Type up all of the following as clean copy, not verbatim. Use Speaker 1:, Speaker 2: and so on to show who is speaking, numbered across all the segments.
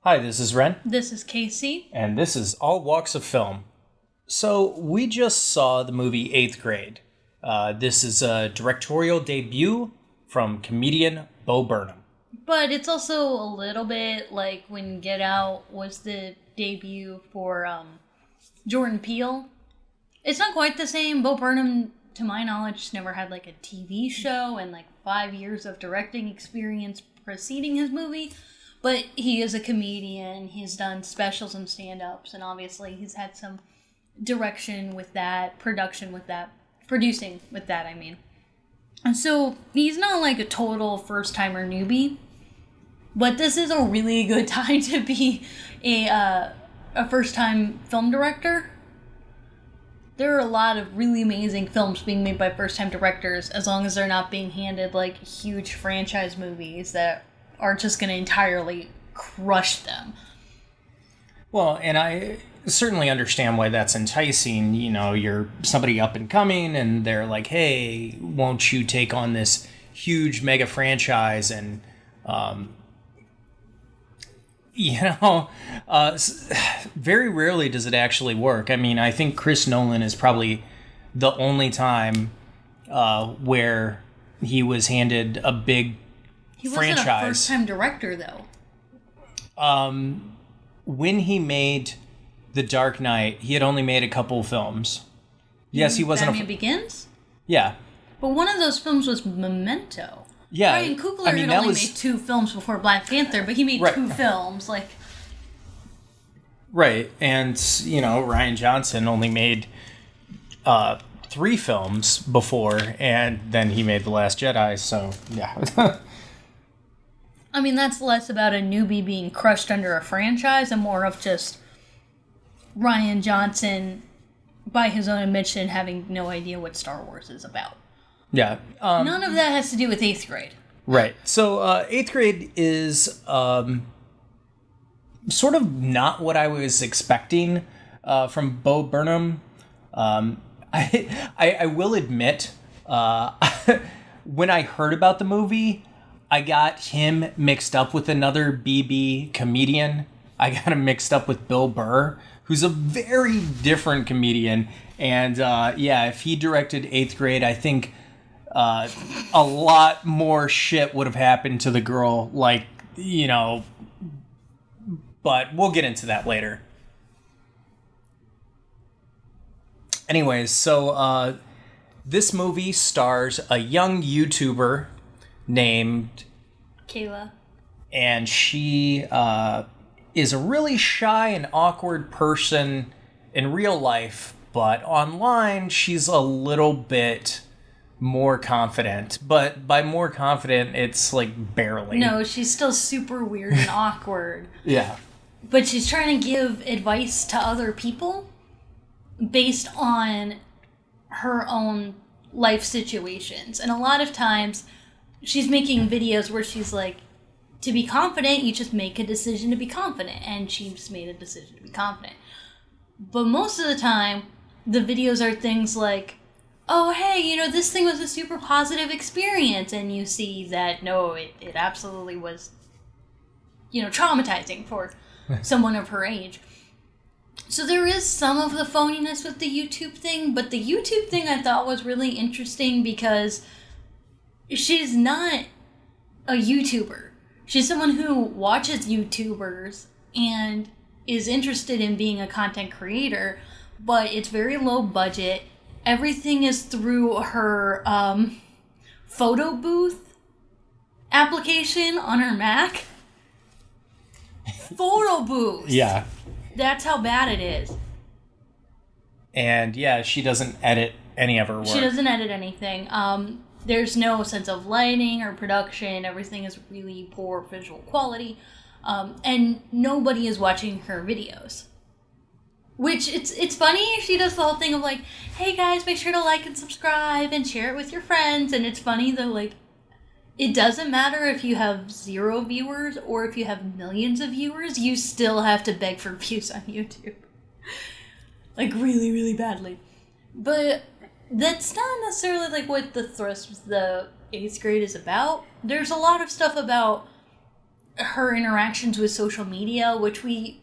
Speaker 1: Hi, this is Ren.
Speaker 2: This is KC.
Speaker 1: And this is All Walks of Film. So, we just saw the movie 8th Grade. This is a directorial debut from comedian Bo Burnham.
Speaker 2: But it's also a little bit like when Get Out was the debut for Jordan Peele. It's not quite the same. Bo Burnham, to my knowledge, never had like a TV show and like 5 years of directing experience preceding his movie. But he is a comedian. He's done specials and stand-ups. And obviously he's had some direction with that, production with that, producing with that, I mean. And so he's not like a total first-timer newbie. But this is a really good time to be a first-time film director. There are a lot of really amazing films being made by first-time directors, as long as they're not being handed like huge franchise movies that are just going to entirely crush them.
Speaker 1: Well, and I certainly understand why that's enticing. You know, you're somebody up and coming and they're like, hey, won't you take on this huge mega franchise? And, very rarely does it actually work. I mean, I think Chris Nolan is probably the only time where he was handed a big franchise.
Speaker 2: Wasn't a first-time director, though.
Speaker 1: When he made The Dark Knight, he had only made a couple films. Yes, he wasn't.
Speaker 2: Batman Begins?
Speaker 1: Yeah.
Speaker 2: But one of those films was Memento.
Speaker 1: Yeah.
Speaker 2: Ryan Coogler had only made 2 films before Black Panther, but he made 2 films.
Speaker 1: Right, and Rian Johnson only made 3 films before, and then he made The Last Jedi. So yeah.
Speaker 2: I mean, that's less about a newbie being crushed under a franchise and more of just Rian Johnson, by his own admission, having no idea what Star Wars is about.
Speaker 1: Yeah.
Speaker 2: None of that has to do with 8th grade. Right.
Speaker 1: So 8th grade is sort of not what I was expecting from Bo Burnham. I will admit, when I heard about the movie, I got him mixed up with another BB comedian. I got him mixed up with Bill Burr, who's a very different comedian. And if he directed 8th grade, I think a lot more shit would have happened to the girl, but we'll get into that later. Anyways, so this movie stars a young YouTuber named
Speaker 2: Kayla.
Speaker 1: And she is a really shy and awkward person in real life, but online she's a little bit more confident. But by more confident, it's like barely.
Speaker 2: No, she's still super weird and awkward.
Speaker 1: Yeah.
Speaker 2: But she's trying to give advice to other people based on her own life situations. And a lot of times she's making videos where she's like, to be confident, you just make a decision to be confident. And she just made a decision to be confident. But most of the time, the videos are things like, oh, hey, this thing was a super positive experience. And you see that, no, it absolutely was, traumatizing for someone of her age. So there is some of the phoniness with the YouTube thing. But the YouTube thing I thought was really interesting because she's not a YouTuber. She's someone who watches YouTubers and is interested in being a content creator, but it's very low budget. Everything is through her photo booth application on her Mac. Photo booth!
Speaker 1: Yeah.
Speaker 2: That's how bad it is.
Speaker 1: And yeah, she doesn't edit any of her work.
Speaker 2: She doesn't edit anything. There's no sense of lighting or production. Everything is really poor visual quality. And nobody is watching her videos. Which, it's funny. She does the whole thing of like, hey guys, make sure to like and subscribe and share it with your friends. And it's funny that it doesn't matter if you have 0 viewers or if you have millions of viewers. You still have to beg for views on YouTube. Really, really badly. But that's not necessarily what the thrust of the 8th grade is about. There's a lot of stuff about her interactions with social media, which we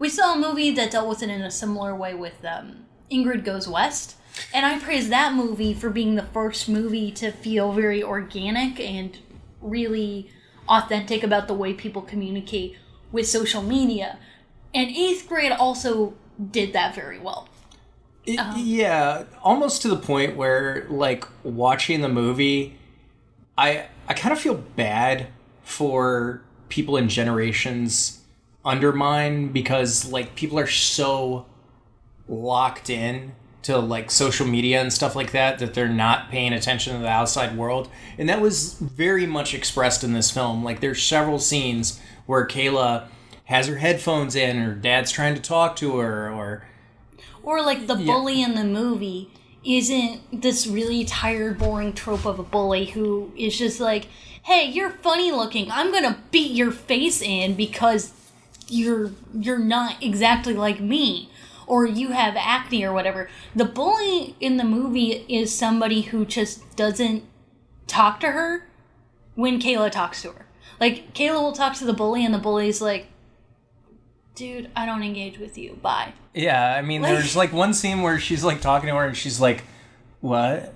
Speaker 2: saw a movie that dealt with it in a similar way with Ingrid Goes West. And I praise that movie for being the first movie to feel very organic and really authentic about the way people communicate with social media. And 8th Grade also did that very well.
Speaker 1: Yeah, almost to the point where, like, watching the movie, I kind of feel bad for people in generations under mine because, like, people are so locked in to, like, social media and stuff like that they're not paying attention to the outside world. And that was very much expressed in this film. Like, there's several scenes where Kayla has her headphones in, her dad's trying to talk to her,
Speaker 2: or like the bully in the movie isn't this really tired, boring trope of a bully who is just like, hey, you're funny looking, I'm gonna beat your face in because you're not exactly like me, or you have acne or whatever. The bully in the movie is somebody who just doesn't talk to her when Kayla talks to her. Like, Kayla will talk to the bully and the bully's like, dude, I don't engage with you. Bye.
Speaker 1: Yeah, I mean, there's like one scene where she's like talking to her and she's like, what?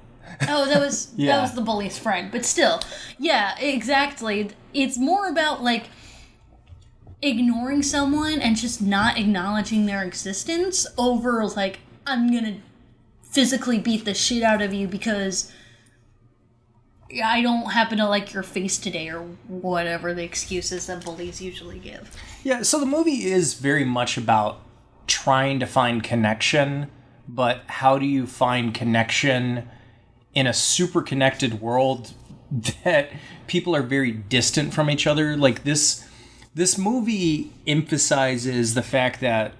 Speaker 2: Oh, that was that was the bully's friend. But still, yeah, exactly. It's more about like ignoring someone and just not acknowledging their existence over like, I'm gonna physically beat the shit out of you because I don't happen to like your face today, or whatever the excuses that bullies usually give.
Speaker 1: Yeah, so the movie is very much about trying to find connection, but how do you find connection in a super connected world that people are very distant from each other? Like, this movie emphasizes the fact that,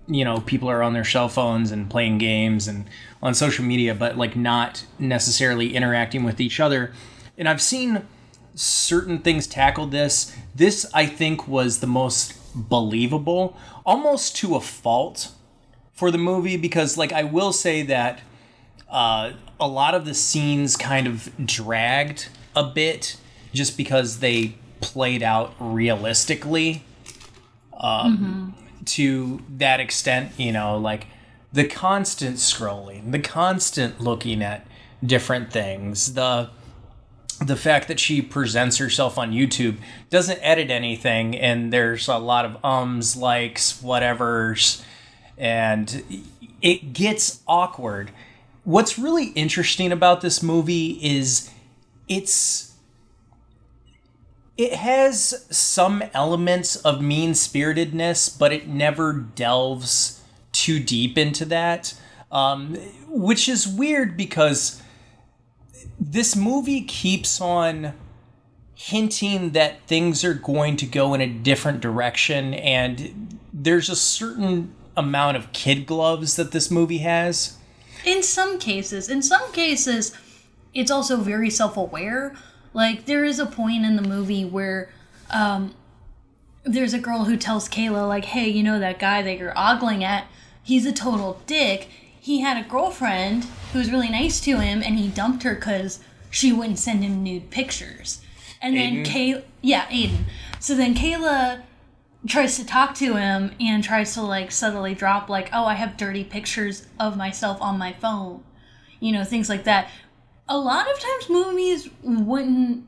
Speaker 1: you know, people are on their cell phones and playing games and on social media, but like not necessarily interacting with each other. And I've seen certain things tackle this. This, I think, was the most believable, almost to a fault for the movie, because like I will say that a lot of the scenes kind of dragged a bit just because they played out realistically. To that extent, you know, like the constant scrolling, the constant looking at different things, the fact that she presents herself on YouTube, doesn't edit anything, and there's a lot of likes, whatevers, and it gets awkward. What's really interesting about this movie is it has some elements of mean-spiritedness, but it never delves too deep into that, which is weird because this movie keeps on hinting that things are going to go in a different direction, and there's a certain amount of kid gloves that this movie has.
Speaker 2: In some cases, it's also very self-aware. Like, there is a point in the movie where there's a girl who tells Kayla, like, hey, you know that guy that you're ogling at, he's a total dick. He had a girlfriend who was really nice to him, and he dumped her because she wouldn't send him nude pictures. And
Speaker 1: Aiden?
Speaker 2: then Aiden. So then Kayla tries to talk to him and tries to, like, subtly drop, like, oh, I have dirty pictures of myself on my phone. You know, things like that. A lot of times movies wouldn't,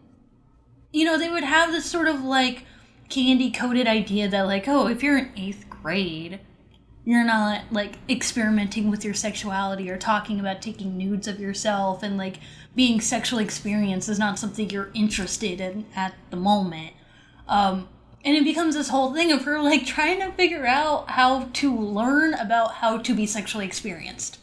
Speaker 2: you know, they would have this sort of like candy-coated idea that like, oh, if you're in 8th grade, you're not like experimenting with your sexuality or talking about taking nudes of yourself, and like being sexually experienced is not something you're interested in at the moment. And it becomes this whole thing of her like trying to figure out how to learn about how to be sexually experienced.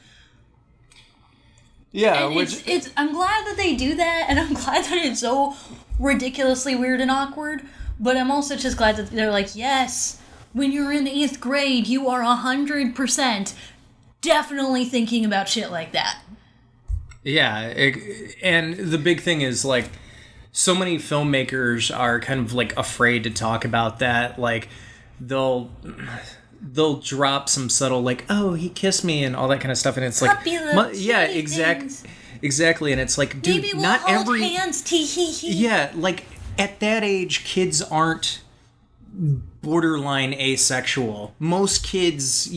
Speaker 1: Yeah,
Speaker 2: and it's I'm glad that they do that, and I'm glad that it's so ridiculously weird and awkward, but I'm also just glad that they're like, yes, when you're in 8th grade, you are 100% definitely thinking about shit like that.
Speaker 1: Yeah, and the big thing is, like, so many filmmakers are kind of, like, afraid to talk about that. Like, they'll drop some subtle, like, oh, he kissed me and all that kind of stuff, and it's like, yeah, exactly, and it's like, dude,
Speaker 2: maybe we'll
Speaker 1: not
Speaker 2: hold
Speaker 1: every
Speaker 2: hands, tee hee hee.
Speaker 1: Yeah, like at that age, kids aren't borderline asexual. Most kids,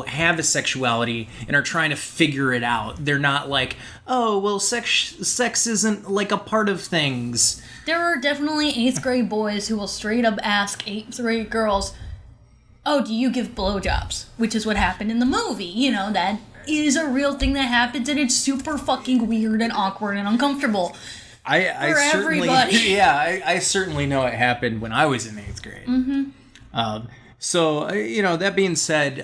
Speaker 1: have a sexuality and are trying to figure it out. They're not like, oh, well, sex isn't like a part of things.
Speaker 2: There are definitely 8th grade boys who will straight up ask 8th grade girls, oh, do you give blowjobs? Which is what happened in the movie. That is a real thing that happens, and it's super fucking weird and awkward and uncomfortable.
Speaker 1: I certainly,
Speaker 2: everybody.
Speaker 1: Yeah, I certainly know it happened when I was in 8th grade.
Speaker 2: Mm-hmm.
Speaker 1: So, that being said,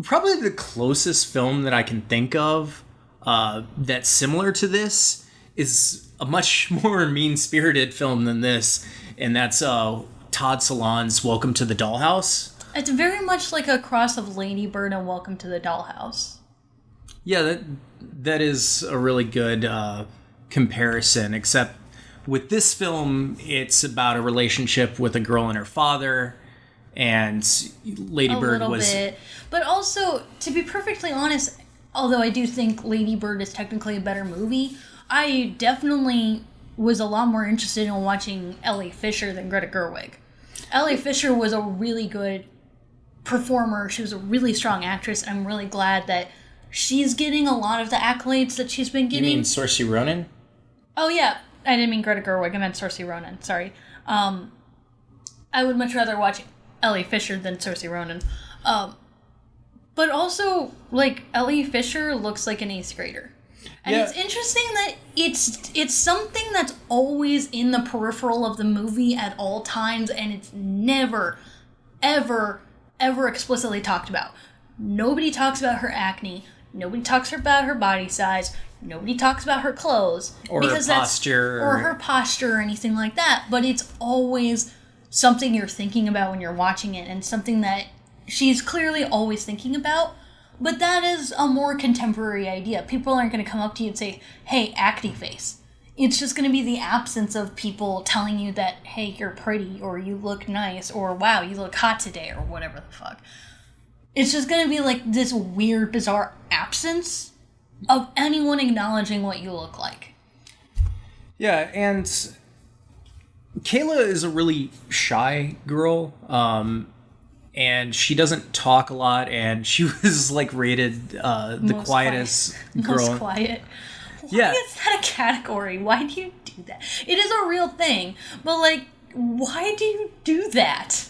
Speaker 1: probably the closest film that I can think of that's similar to this is a much more mean-spirited film than this, and that's Todd Solondz's Welcome to the Dollhouse.
Speaker 2: It's very much like a cross of Lady Bird and Welcome to the Dollhouse.
Speaker 1: Yeah, that is a really good comparison, except with this film, it's about a relationship with a girl and her father, and Lady Bird was... A little bit.
Speaker 2: But also, to be perfectly honest, although I do think Lady Bird is technically a better movie, I definitely was a lot more interested in watching Ellie Fisher than Greta Gerwig. Ellie Fisher was a really good performer. She was a really strong actress. I'm really glad that she's getting a lot of the accolades that she's been getting.
Speaker 1: You mean Saoirse Ronan?
Speaker 2: Oh, yeah. I didn't mean Greta Gerwig. I meant Saoirse Ronan. Sorry. I would much rather watch Ellie Fisher than Saoirse Ronan. But also, Ellie Fisher looks like an 8th grader. And It's interesting that it's something that's always in the peripheral of the movie at all times, and it's never, ever, ever explicitly talked about. Nobody talks about her acne. Nobody talks about her body size. Nobody talks about her clothes.
Speaker 1: Or her posture.
Speaker 2: Or her posture or anything like that. But it's always something you're thinking about when you're watching it, and something that she's clearly always thinking about. But that is a more contemporary idea. People aren't going to come up to you and say, hey, acne face. It's just going to be the absence of people telling you that, hey, you're pretty, or you look nice, or wow, you look hot today, or whatever the fuck. It's just going to be like this weird, bizarre absence of anyone acknowledging what you look like.
Speaker 1: Yeah, and Kayla is a really shy girl. And she doesn't talk a lot, and she was rated the quietest girl.
Speaker 2: Most quiet.
Speaker 1: Yeah.
Speaker 2: Why is that a category? Why do you do that? It is a real thing, but why do you do that?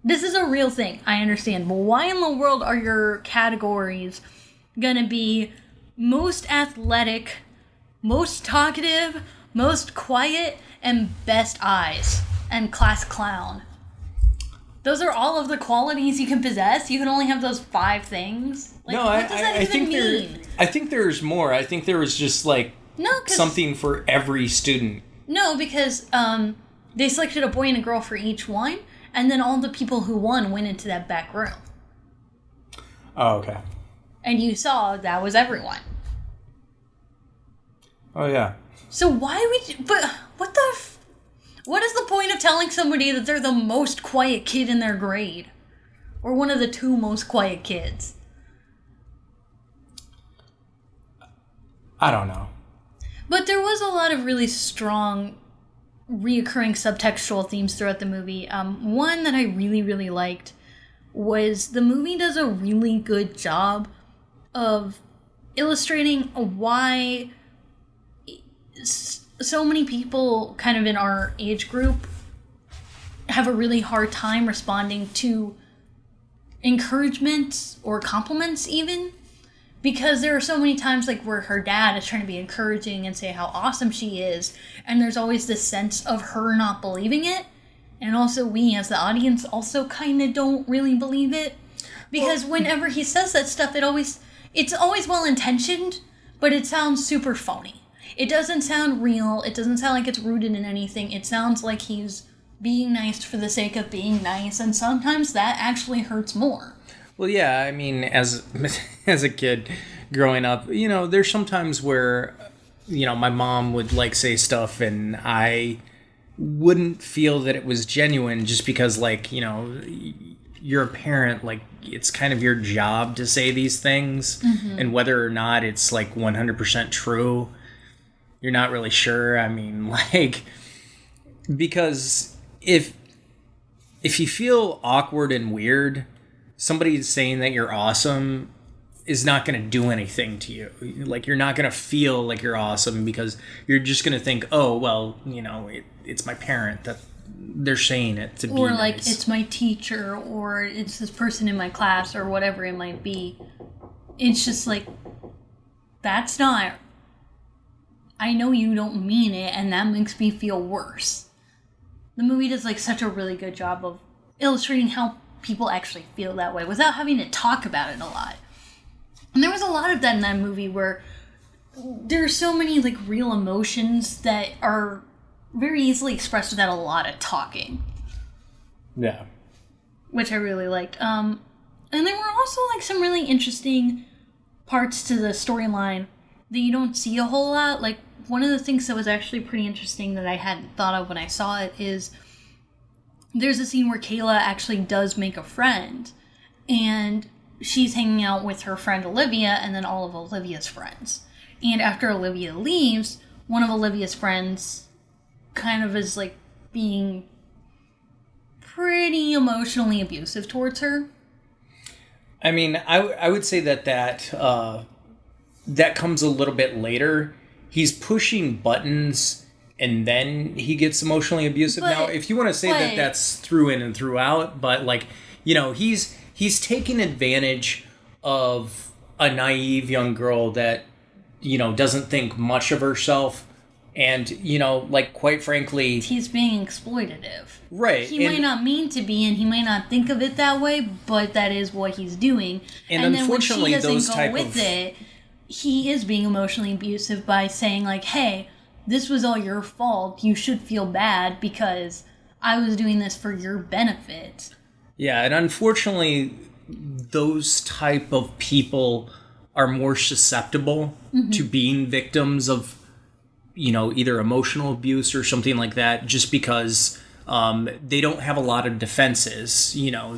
Speaker 2: This is a real thing, I understand, but why in the world are your categories gonna be most athletic, most talkative, most quiet, and best eyes? And class clown. Those are all of the qualities you can possess. You can only have those 5 things. What does that even mean?
Speaker 1: I think there's more. I think there was just something for every student.
Speaker 2: No, because they selected a boy and a girl for each one, and then all the people who won went into that back room.
Speaker 1: Oh, okay.
Speaker 2: And you saw that was everyone.
Speaker 1: Oh, yeah.
Speaker 2: So why would you... But what the... What is the point of telling somebody that they're the most quiet kid in their grade? Or one of the 2 most quiet kids?
Speaker 1: I don't know.
Speaker 2: But there was a lot of really strong, reoccurring subtextual themes throughout the movie. One that I really, really liked was the movie does a really good job of illustrating why so many people kind of in our age group have a really hard time responding to encouragement or compliments even, because there are so many times where her dad is trying to be encouraging and say how awesome she is, and there's always this sense of her not believing it, and also we as the audience also kind of don't really believe it, because whenever he says that stuff, it's always well intentioned, but it sounds super phony. It doesn't sound real. It doesn't sound like it's rooted in anything. It sounds like he's being nice for the sake of being nice, and sometimes that actually hurts more.
Speaker 1: Well, yeah, I mean, as a kid growing up, there's sometimes where, my mom would say stuff and I wouldn't feel that it was genuine just because, you're a parent, it's kind of your job to say these things, and whether or not it's 100% true, you're not really sure. I mean, Because if you feel awkward and weird, somebody saying that you're awesome is not going to do anything to you. Like, you're not going to feel like you're awesome because you're just going to think, oh, well, it's my parent that they're saying it to be
Speaker 2: or like
Speaker 1: nice.
Speaker 2: It's my teacher, or it's this person in my class, or whatever it might be. It's just like, that's not, I know you don't mean it, and that makes me feel worse. The movie does like such a really good job of illustrating how people actually feel that way without having to talk about it a lot. And there was a lot of that in that movie where there are so many like real emotions that are very easily expressed without a lot of talking.
Speaker 1: Yeah.
Speaker 2: Which I really liked. And there were also like some really interesting parts to the storyline that you don't see a whole lot. Like, one of the things that was actually pretty interesting that I hadn't thought of when I saw it is there's a scene where Kayla actually does make a friend, and she's hanging out with her friend Olivia and then all of Olivia's friends. And after Olivia leaves, one of Olivia's friends kind of is like being pretty emotionally abusive towards her.
Speaker 1: I mean, I would say that comes a little bit later. He's pushing buttons and then he gets emotionally abusive. Now, if you want to say that that's through in and throughout, but like, he's taking advantage of a naive young girl that, doesn't think much of herself. And, like, quite frankly,
Speaker 2: he's being exploitative.
Speaker 1: Right.
Speaker 2: He might not mean to be, and he might not think of it that way, but that is what he's doing.
Speaker 1: And unfortunately,
Speaker 2: then when she
Speaker 1: those
Speaker 2: doesn't go with it, he is being emotionally abusive by saying, like, hey, this was all your fault. You should feel bad because I was doing this for your benefit.
Speaker 1: Yeah, and unfortunately, those type of people are more susceptible to being victims of, either emotional abuse or something like that, just because they don't have a lot of defenses.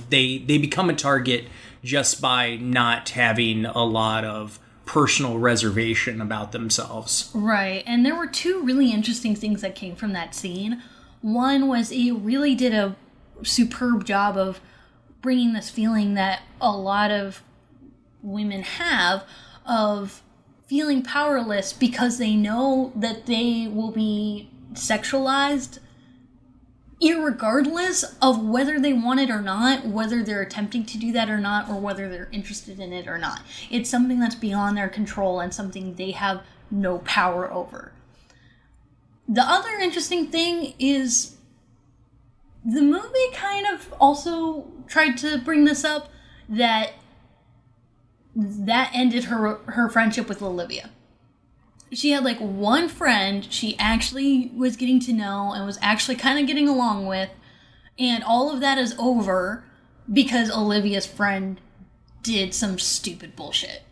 Speaker 1: They become a target just by not having a lot of personal reservation about themselves.
Speaker 2: Right, and there were two really interesting things that came from that scene. One was it really did a superb job of bringing this feeling that a lot of women have of feeling powerless because they know that they will be sexualized irregardless of whether they want it or not, whether they're attempting to do that or not, or whether they're interested in it or not. It's something that's beyond their control and something they have no power over. The other interesting thing is the movie kind of also tried to bring this up, that ended her friendship with Olivia. She had like one friend she actually was getting to know and was actually kind of getting along with, and all of that is over because Olivia's friend did some stupid bullshit.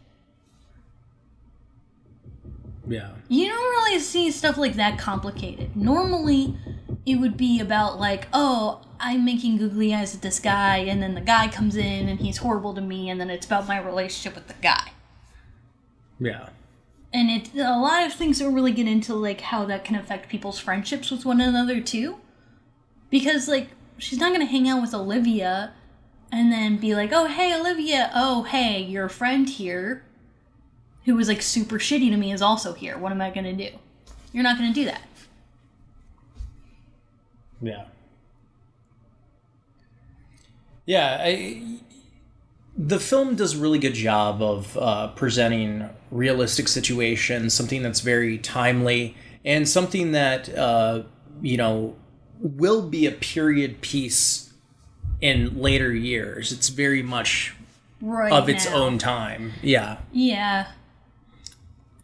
Speaker 1: Yeah.
Speaker 2: You don't really see stuff like that complicated. Normally, it would be about like, oh, I'm making googly eyes at this guy, and then the guy comes in and he's horrible to me, and then it's about my relationship with the guy.
Speaker 1: Yeah.
Speaker 2: And a lot of things don't really get into like how that can affect people's friendships with one another too. Because like, she's not gonna hang out with Olivia and then be like, oh hey Olivia, oh hey, your friend here who was like super shitty to me is also here. What am I gonna do? You're not gonna do that.
Speaker 1: Yeah. Yeah, the film does a really good job of presenting realistic situations, something that's very timely, and something that, will be a period piece in later years. It's very much of its own time. Yeah.
Speaker 2: Yeah.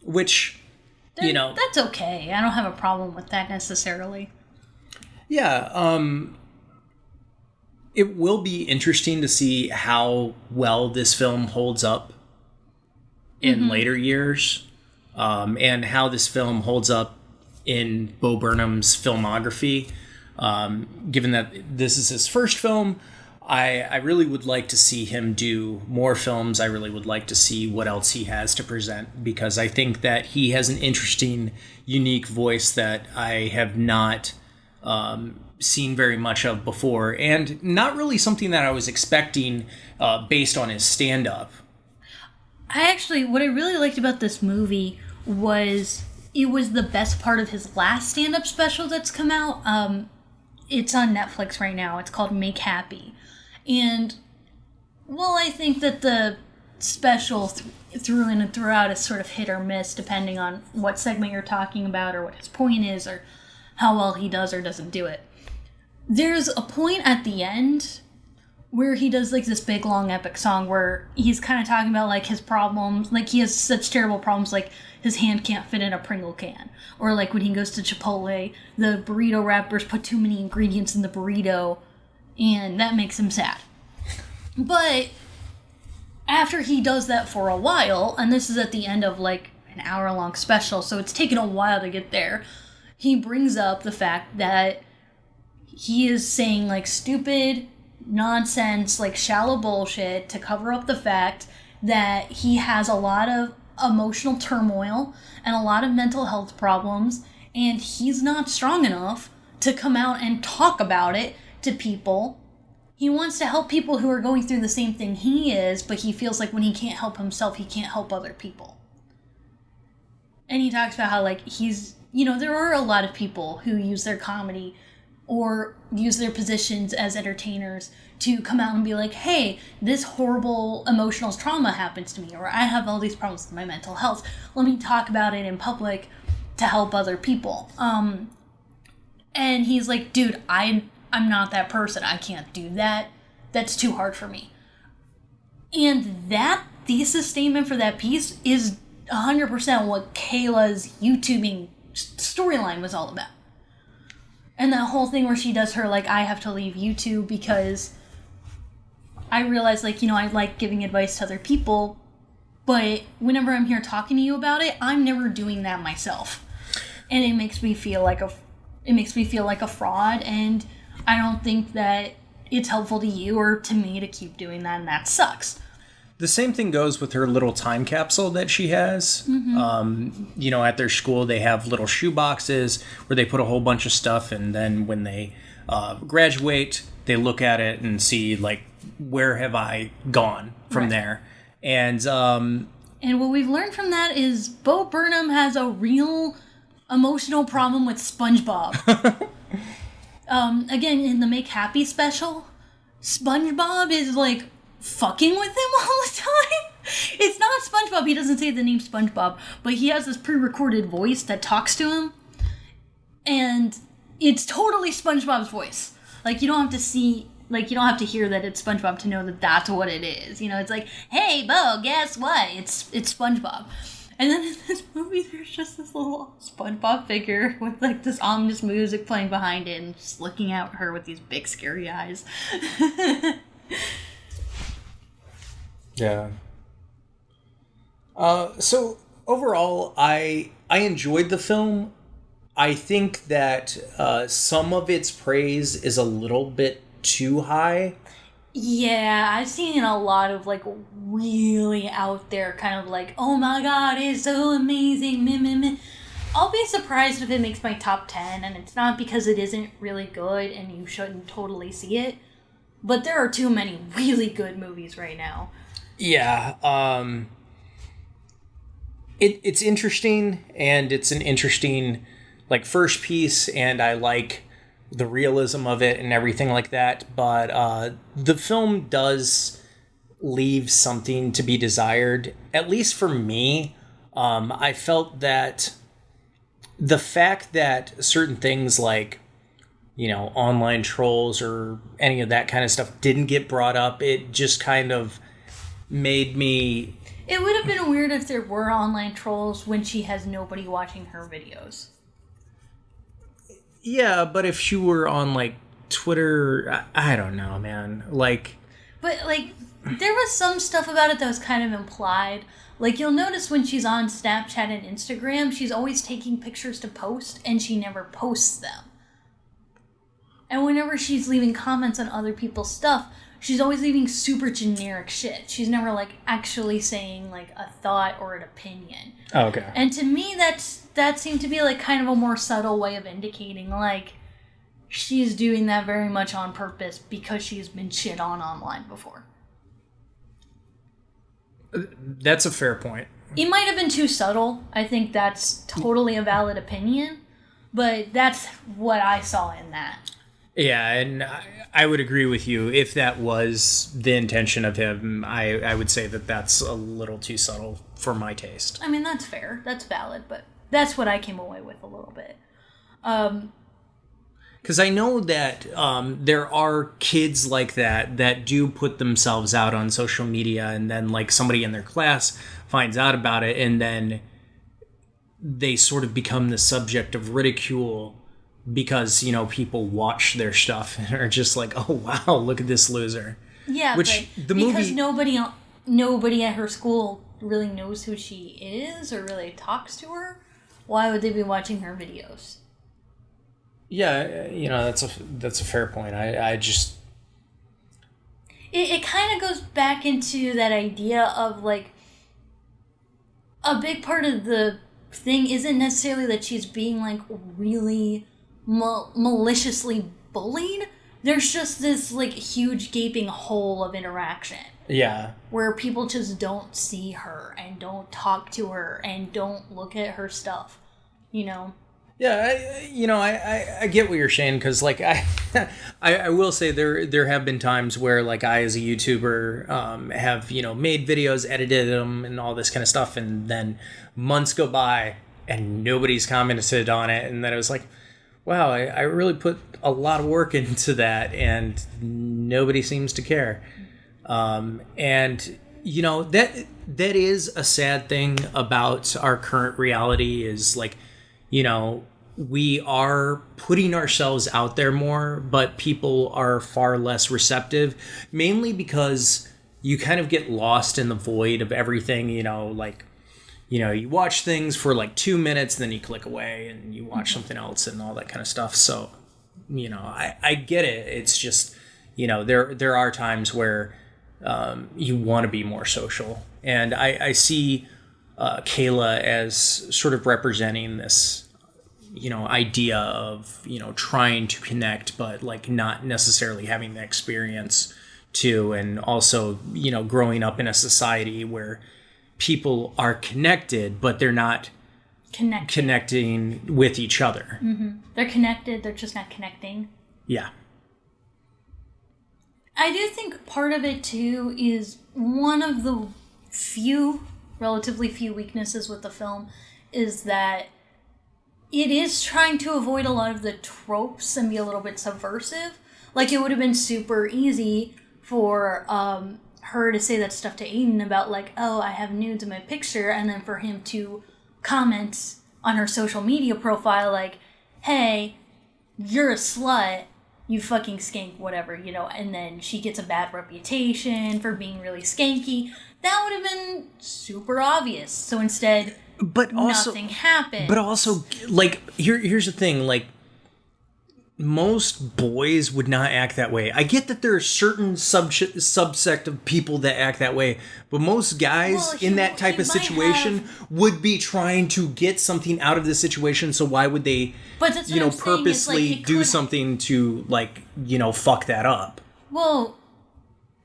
Speaker 1: Which,
Speaker 2: That's okay. I don't have a problem with that necessarily.
Speaker 1: Yeah, it will be interesting to see how well this film holds up in later years, and how this film holds up in Bo Burnham's filmography. Given that this is his first film, I really would like to see him do more films. I really would like to see what else he has to present, because I think that he has an interesting, unique voice that I have not seen very much of before, and not really something that I was expecting based on his stand-up.
Speaker 2: What I really liked about this movie was it was the best part of his last stand-up special that's come out. It's on Netflix right now. It's called Make Happy. And while I think that the special through in and throughout is sort of hit or miss depending on what segment you're talking about or what his point is or how well he does or doesn't do it, there's a point at the end where he does like this big long epic song where he's kind of talking about like his problems, like he has such terrible problems like his hand can't fit in a Pringle can, or like when he goes to Chipotle, the burrito wrappers put too many ingredients in the burrito and that makes him sad. But after he does that for a while, and this is at the end of like an hour-long special, so it's taken a while to get there, he brings up the fact that he is saying like stupid nonsense, like shallow bullshit to cover up the fact that he has a lot of emotional turmoil and a lot of mental health problems, and he's not strong enough to come out and talk about it to people. He wants to help people who are going through the same thing he is, but he feels like when he can't help himself, he can't help other people. And he talks about how, like, there are a lot of people who use their comedy or use their positions as entertainers to come out and be like, hey, this horrible emotional trauma happens to me, or I have all these problems with my mental health. Let me talk about it in public to help other people. And he's like, dude, I'm not that person. I can't do that. That's too hard for me. And that thesis statement for that piece is 100% what Kayla's YouTubing storyline was all about. And that whole thing where she does her, like, I have to leave YouTube because I realize, like, I like giving advice to other people, but whenever I'm here talking to you about it, I'm never doing that myself. And it makes me feel like a fraud, and I don't think that it's helpful to you or to me to keep doing that, and that sucks.
Speaker 1: The same thing goes with her little time capsule that she has. Mm-hmm. At their school, they have little shoe boxes where they put a whole bunch of stuff, and then when they graduate, they look at it and see, like, where have I gone from there? And
Speaker 2: what we've learned from that is Bo Burnham has a real emotional problem with SpongeBob. Again, in the Make Happy special, SpongeBob is, like, fucking with him all the time. It's not SpongeBob. He doesn't say the name SpongeBob, but he has this pre-recorded voice that talks to him, and it's totally SpongeBob's voice. Like, you don't have to hear that it's SpongeBob to know that that's what it is. It's like, hey, Bo, guess what? It's SpongeBob. And then in this movie, there's just this little SpongeBob figure with, like, this ominous music playing behind it and just looking at her with these big, scary eyes.
Speaker 1: Yeah. So overall, I enjoyed the film. I think that some of its praise is a little bit too high.
Speaker 2: Yeah, I've seen a lot of, like, really out there kind of like, oh my god, it's so amazing, meh, meh, meh. I'll be surprised if it makes my top 10, and it's not because it isn't really good and you shouldn't totally see it, but there are too many really good movies right now.
Speaker 1: Yeah, it's interesting, and it's an interesting, like, first piece, and I like the realism of it and everything like that, but the film does leave something to be desired, at least for me. I felt that the fact that certain things like, online trolls or any of that kind of stuff didn't get brought up, it just kind of made me...
Speaker 2: It would have been weird if there were online trolls when she has nobody watching her videos.
Speaker 1: Yeah, but if she were on, like, Twitter, I don't know, man. Like...
Speaker 2: But, like, there was some stuff about it that was kind of implied. Like, you'll notice when she's on Snapchat and Instagram, she's always taking pictures to post, and she never posts them. And whenever she's leaving comments on other people's stuff, she's always leaving super generic shit. She's never, like, actually saying, like, a thought or an opinion.
Speaker 1: Oh, okay.
Speaker 2: And to me, that seemed to be, like, kind of a more subtle way of indicating, like, she's doing that very much on purpose because she's been shit on online before.
Speaker 1: That's a fair point.
Speaker 2: It might have been too subtle. I think that's totally a valid opinion, but that's what I saw in that.
Speaker 1: Yeah, and I would agree with you. If that was the intention of him, I would say that that's a little too subtle for my taste.
Speaker 2: I mean, that's fair. That's valid, but that's what I came away with a little bit.
Speaker 1: Because I know that there are kids like that do put themselves out on social media, and then like somebody in their class finds out about it, and then they sort of become the subject of ridicule because, you know, people watch their stuff and are just like, oh wow, look at this loser.
Speaker 2: Yeah,
Speaker 1: which
Speaker 2: but
Speaker 1: the
Speaker 2: because
Speaker 1: movie...
Speaker 2: nobody at her school really knows who she is or really talks to her, why would they be watching her videos?
Speaker 1: Yeah, you know, that's a fair point. I just...
Speaker 2: It kind of goes back into that idea of, like, a big part of the thing isn't necessarily that she's being, like, really maliciously bullied. There's just this, like, huge gaping hole of interaction.
Speaker 1: Yeah.
Speaker 2: Where people just don't see her and don't talk to her and don't look at her stuff, you know?
Speaker 1: Yeah, I get what you're saying, because like I will say there have been times where like I as a YouTuber have, you know, made videos, edited them, and all this kind of stuff, and then months go by and nobody's commented on it, and then it was like, wow, I really put a lot of work into that, and nobody seems to care. And you know, that is a sad thing about our current reality is like, you know, we are putting ourselves out there more, but people are far less receptive, mainly because you kind of get lost in the void of everything, you know, like, you know, you watch things for like 2 minutes, then you click away and you watch something else and all that kind of stuff. So, you know, I get it. It's just, you know, there are times where you want to be more social. And I see Kayla as sort of representing this, you know, idea of, you know, trying to connect, but like not necessarily having the experience to, and also, you know, growing up in a society where people are connected, but they're not connecting with each other.
Speaker 2: Mm-hmm. They're connected, they're just not connecting.
Speaker 1: Yeah.
Speaker 2: I do think part of it too is one of the relatively few weaknesses with the film is that it is trying to avoid a lot of the tropes and be a little bit subversive. Like, it would have been super easy for her to say that stuff to Aiden about, like, oh, I have nudes in my picture, and then for him to comment on her social media profile, like, hey, you're a slut, you fucking skank, whatever, you know, and then she gets a bad reputation for being really skanky. That would have been super obvious. So instead...
Speaker 1: But also,
Speaker 2: nothing happened.
Speaker 1: But also, like, here's the thing, like, most boys would not act that way. I get that there are certain subsect of people that act that way, but most guys in that type of situation would be trying to get something out of the situation, so why would they, you know, purposely do something to, like, you know, fuck that up?
Speaker 2: Well,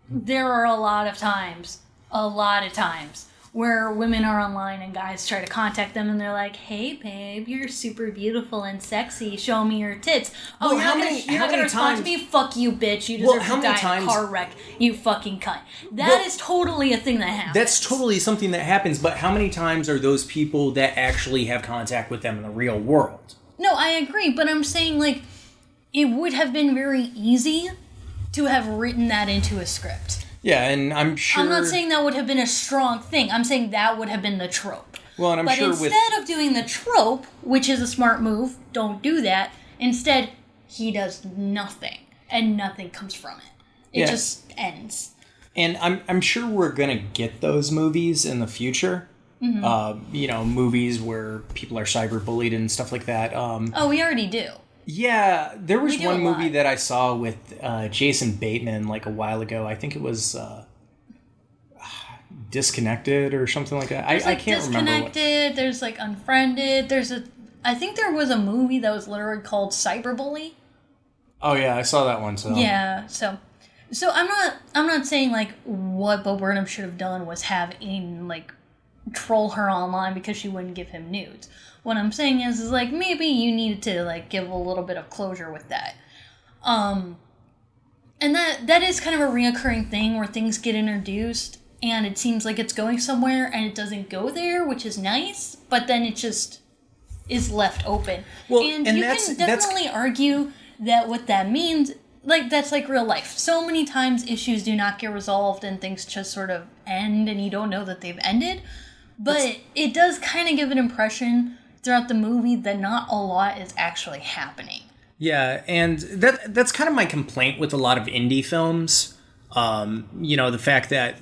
Speaker 2: there are a lot of times, where women are online and guys try to contact them and they're like, hey babe, you're super beautiful and sexy, show me your tits. Oh,
Speaker 1: well,
Speaker 2: you're not gonna respond to me? Fuck you, bitch, you deserve to die in a car wreck, you fucking cunt. That is totally a thing that happens.
Speaker 1: That's totally something that happens, but how many times are those people that actually have contact with them in the real world?
Speaker 2: No, I agree, but I'm saying, like, it would have been very easy to have written that into a script.
Speaker 1: Yeah, and I'm sure...
Speaker 2: I'm not saying that would have been a strong thing. I'm saying that would have been the trope.
Speaker 1: Well, and I'm sure
Speaker 2: instead of doing the trope, which is a smart move, don't do that. Instead, he does nothing, and nothing comes from it. It just ends.
Speaker 1: And I'm sure we're gonna get those movies in the future. Mm-hmm. You know, movies where people are cyberbullied and stuff like that.
Speaker 2: Oh, we already do.
Speaker 1: Yeah, there was one movie that I saw with Jason Bateman like a while ago. I think it was Disconnected or something like that. I can't remember.
Speaker 2: Disconnected, there's like Unfriended, I think there was a movie that was literally called Cyberbully.
Speaker 1: Oh yeah, I saw that one. So
Speaker 2: Yeah, so I'm not saying like what Bo Burnham should have done was have Aiden like troll her online because she wouldn't give him nudes. What I'm saying is like maybe you needed to like give a little bit of closure with that. And that is kind of a reoccurring thing where things get introduced and it seems like it's going somewhere and it doesn't go there, which is nice, but then it just is left open. Well, and you can definitely argue that what that means, like, that's like real life. So many times issues do not get resolved and things just sort of end and you don't know that they've ended. But it does kind of give an impression throughout the movie that not a lot is actually happening.
Speaker 1: Yeah, and that's kind of my complaint with a lot of indie films. The fact that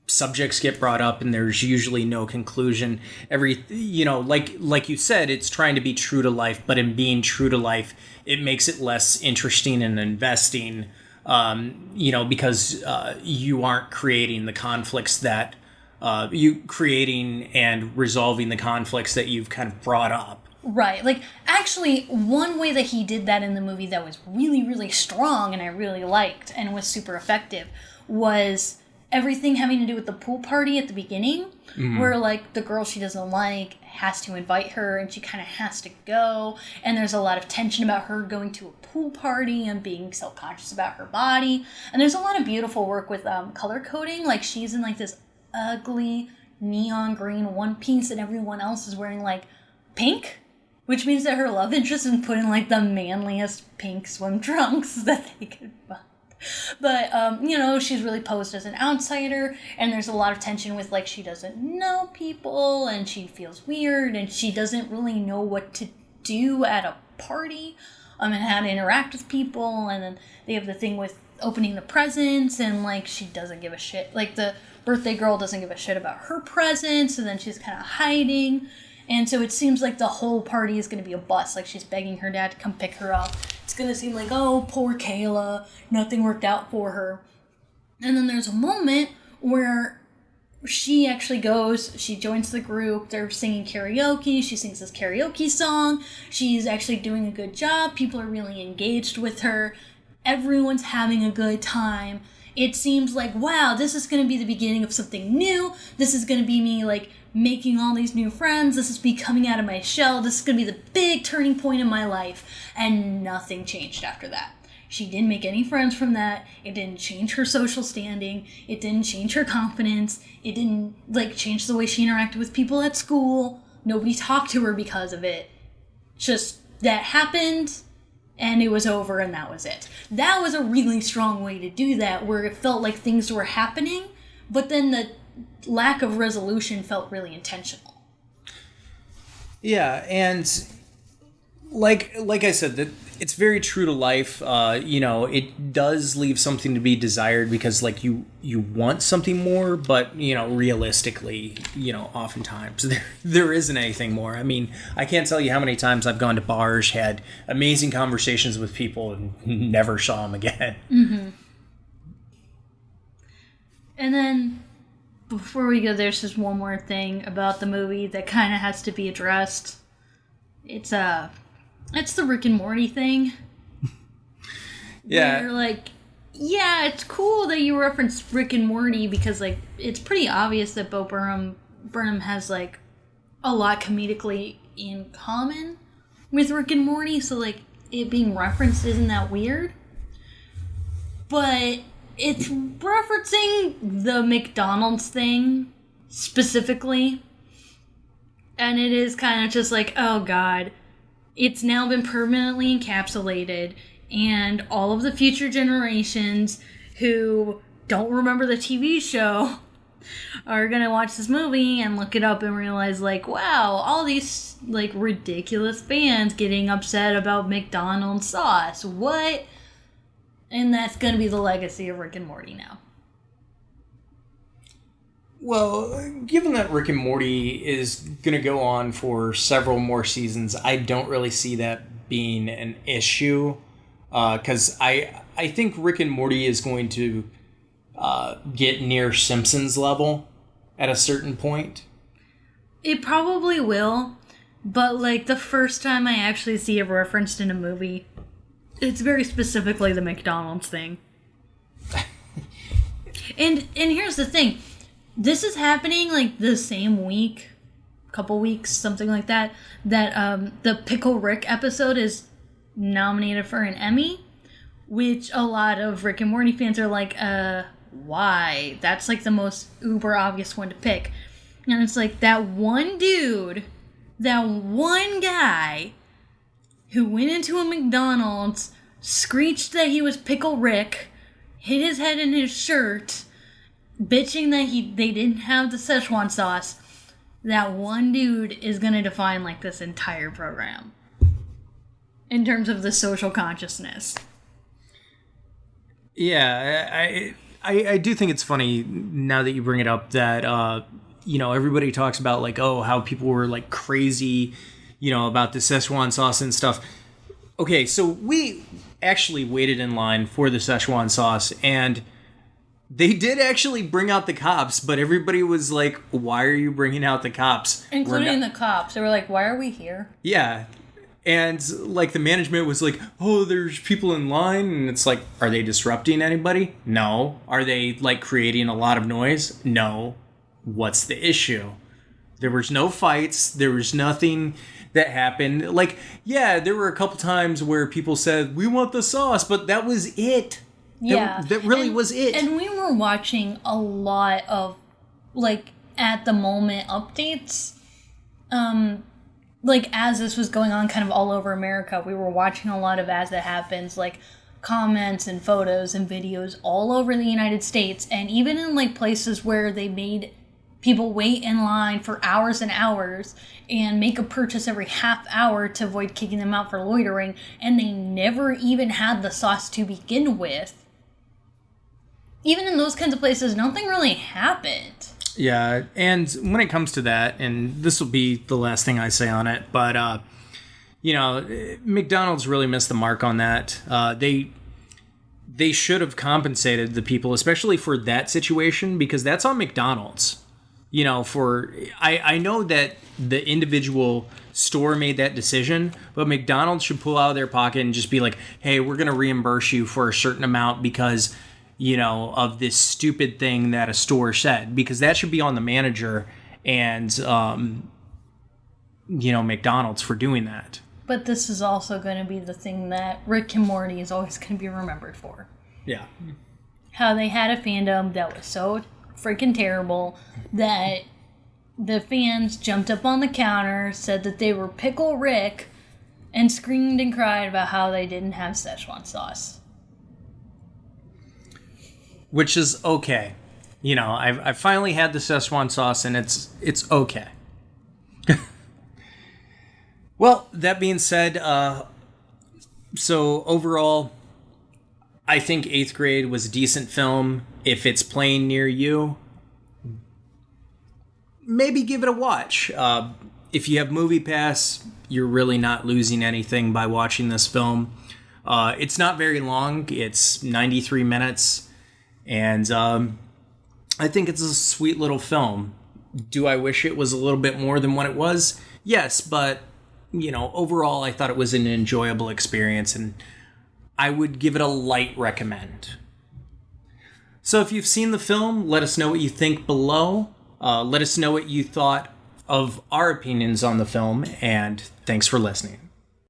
Speaker 1: subjects get brought up and there's usually no conclusion. Like you said, it's trying to be true to life, but in being true to life, it makes it less interesting and investing, because you aren't creating the conflicts that creating and resolving the conflicts that you've kind of brought up.
Speaker 2: Right. Like, actually, one way that he did that in the movie that was really, really strong and I really liked and was super effective was everything having to do with the pool party at the beginning, where, like, the girl she doesn't like has to invite her and she kind of has to go, and there's a lot of tension about her going to a pool party and being self-conscious about her body, and there's a lot of beautiful work with color coding. Like, she's in, like, this ugly neon green one piece and everyone else is wearing, like, pink, which means that her love interest is put in, like, the manliest pink swim trunks that they could find. But, she's really posed as an outsider, and there's a lot of tension with, like, she doesn't know people, and she feels weird, and she doesn't really know what to do at a party, and how to interact with people, and then they have the thing with opening the presents, and, like, she doesn't give a shit. Like, the birthday girl doesn't give a shit about her presents, and then she's kind of hiding. And so it seems like the whole party is going to be a bust. Like, she's begging her dad to come pick her up. It's going to seem like, oh, poor Kayla. Nothing worked out for her. And then there's a moment where she actually goes, she joins the group. They're singing karaoke. She sings this karaoke song. She's actually doing a good job. People are really engaged with her. Everyone's having a good time. It seems like, wow, this is going to be the beginning of something new. This is going to be me, like, making all these new friends. This is me coming out of my shell. This is going to be the big turning point in my life. And nothing changed after that. She didn't make any friends from that. It didn't change her social standing. It didn't change her confidence. It didn't, like, change the way she interacted with people at school. Nobody talked to her because of it. Just, that happened, and it was over, and that was it. That was a really strong way to do that, where it felt like things were happening, but then the lack of resolution felt really intentional.
Speaker 1: Yeah, and like I said, that it's very true to life. It does leave something to be desired because, like, you want something more, but realistically, oftentimes there isn't anything more. I mean, I can't tell you how many times I've gone to bars, had amazing conversations with people, and never saw them again.
Speaker 2: Mm-hmm. And then, before we go, there's just one more thing about the movie that kind of has to be addressed. It's the Rick and Morty thing.
Speaker 1: Yeah.
Speaker 2: Where, like, yeah, it's cool that you referenced Rick and Morty because, like, it's pretty obvious that Bo Burnham has, like, a lot comedically in common with Rick and Morty, so, like, it being referenced isn't that weird. But it's referencing the McDonald's thing specifically, and it is kind of just like, oh god, it's now been permanently encapsulated, and all of the future generations who don't remember the TV show are gonna watch this movie and look it up and realize, like, wow, all these, like, ridiculous fans getting upset about McDonald's sauce. What? And that's going to be the legacy of Rick and Morty now.
Speaker 1: Well, given that Rick and Morty is going to go on for several more seasons, I don't really see that being an issue. Because I think Rick and Morty is going to get near Simpsons level at a certain point.
Speaker 2: It probably will. But, like, the first time I actually see it referenced in a movie, It's very specifically the McDonald's thing. And here's the thing. This is happening like the same week, couple weeks, something like that, that the Pickle Rick episode is nominated for an Emmy, which a lot of Rick and Morty fans are like, why? That's like the most uber obvious one to pick. And it's like that one dude, that one guy who went into a McDonald's, screeched that he was Pickle Rick, hit his head in his shirt, bitching that they didn't have the Szechuan sauce. That one dude is going to define like this entire program in terms of the social consciousness.
Speaker 1: Yeah, I do think it's funny now that you bring it up that, everybody talks about like, oh, how people were like crazy, about the Szechuan sauce and stuff. Okay, so we actually waited in line for the Szechuan sauce, and they did actually bring out the cops, but everybody was like, why are you bringing out the cops?
Speaker 2: Including the cops. They were like, why are we here?
Speaker 1: Yeah. And like the management was like, oh, there's people in line. And it's like, are they disrupting anybody? No. Are they like creating a lot of noise? No. What's the issue? There was no fights. There was nothing that happened. Like, yeah, there were a couple times where people said, we want the sauce, but that was it.
Speaker 2: Yeah.
Speaker 1: That really was it.
Speaker 2: And we were watching a lot of, like, at the moment updates. Like, as this was going on kind of all over America, we were watching a lot of As It Happens, like, comments and photos and videos all over the United States. And even in, like, places where they made people wait in line for hours and hours and make a purchase every half hour to avoid kicking them out for loitering. And they never even had the sauce to begin with. Even in those kinds of places, nothing really happened.
Speaker 1: Yeah, and when it comes to that, and this will be the last thing I say on it, but, McDonald's really missed the mark on that. They should have compensated the people, especially for that situation, because that's on McDonald's. I know that the individual store made that decision, but McDonald's should pull out of their pocket and just be like, hey, we're going to reimburse you for a certain amount because of this stupid thing that a store said, because that should be on the manager and, McDonald's for doing that.
Speaker 2: But this is also going to be the thing that Rick and Morty is always going to be remembered for.
Speaker 1: Yeah.
Speaker 2: How they had a fandom that was so freaking terrible that the fans jumped up on the counter, said that they were Pickle Rick, and screamed and cried about how they didn't have Szechuan sauce.
Speaker 1: Which is okay. I've finally had the Szechuan sauce, and it's okay. Well, that being said, so overall, I think 8th Grade was a decent film. If it's playing near you, maybe give it a watch. If you have Movie Pass, you're really not losing anything by watching this film. It's not very long. It's 93 minutes. And I think it's a sweet little film. Do I wish it was a little bit more than what it was? Yes, but, overall I thought it was an enjoyable experience, and I would give it a light recommend. So if you've seen the film, let us know what you think below. Let us know what you thought of our opinions on the film, and thanks for listening.